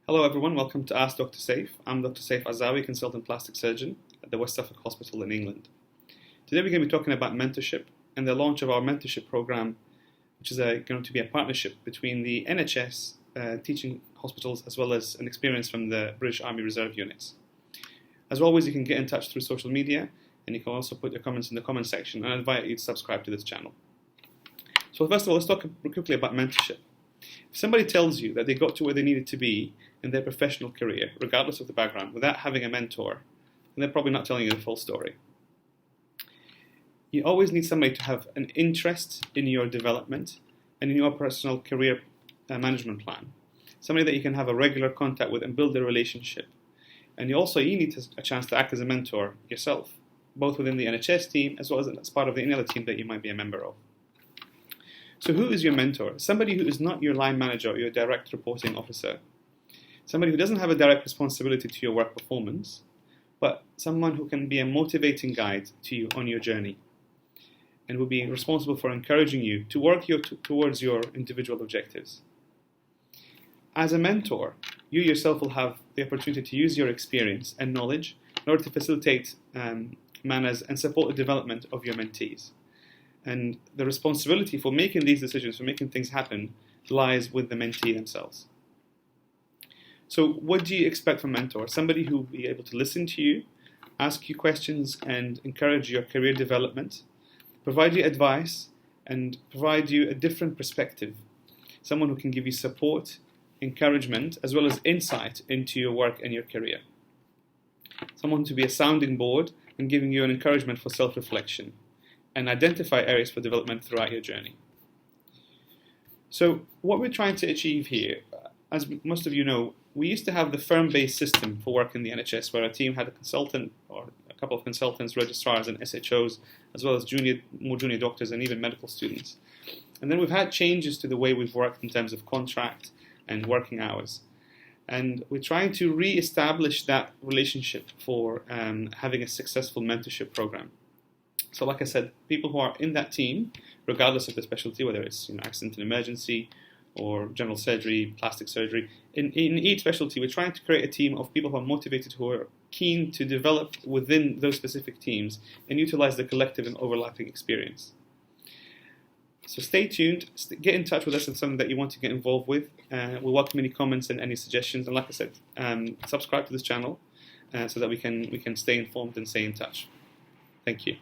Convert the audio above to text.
Hello everyone, welcome to Ask Dr. Saif. I'm Dr. Saif Azawi, consultant plastic surgeon at the West Suffolk Hospital in England. Today we're going to be talking about mentorship and the launch of our mentorship program, which is going to be a partnership between the NHS teaching hospitals as well as an experience from the British Army Reserve units. As always, you can get in touch through social media, and you can also put your comments in the comment section, and I invite you to subscribe to this channel. So first of all, let's talk quickly about mentorship. If somebody tells you that they got to where they needed to be in their professional career, regardless of the background, without having a mentor, then they're probably not telling you the full story. You always need somebody to have an interest in your development and in your personal career management plan. Somebody that you can have a regular contact with and build a relationship. And you need a chance to act as a mentor yourself, both within the NHS team as well as part of any other team that you might be a member of. So who is your mentor? Somebody who is not your line manager or your direct reporting officer. Somebody who doesn't have a direct responsibility to your work performance, but someone who can be a motivating guide to you on your journey and will be responsible for encouraging you to work towards your individual objectives. As a mentor, you yourself will have the opportunity to use your experience and knowledge in order to facilitate manners and support the development of your mentees. And the responsibility for making these decisions, for making things happen, lies with the mentee themselves. So what do you expect from a mentor? Somebody who will be able to listen to you, ask you questions and encourage your career development, provide you advice and provide you a different perspective. Someone who can give you support, encouragement, as well as insight into your work and your career. Someone to be a sounding board and giving you an encouragement for self-reflection and identify areas for development throughout your journey. So what we're trying to achieve here, as most of you know, we used to have the firm-based system for work in the NHS where a team had a consultant or a couple of consultants, registrars and SHOs, as well as more junior doctors and even medical students. And then we've had changes to the way we've worked in terms of contract and working hours. And we're trying to re-establish that relationship for having a successful mentorship program. So like I said, people who are in that team, regardless of the specialty, whether it's accident and emergency or general surgery, plastic surgery, in each specialty, we're trying to create a team of people who are motivated, who are keen to develop within those specific teams and utilize the collective and overlapping experience. So stay tuned, get in touch with us if it's something that you want to get involved with. We welcome any comments and any suggestions. And like I said, subscribe to this channel so that we can stay informed and stay in touch. Thank you.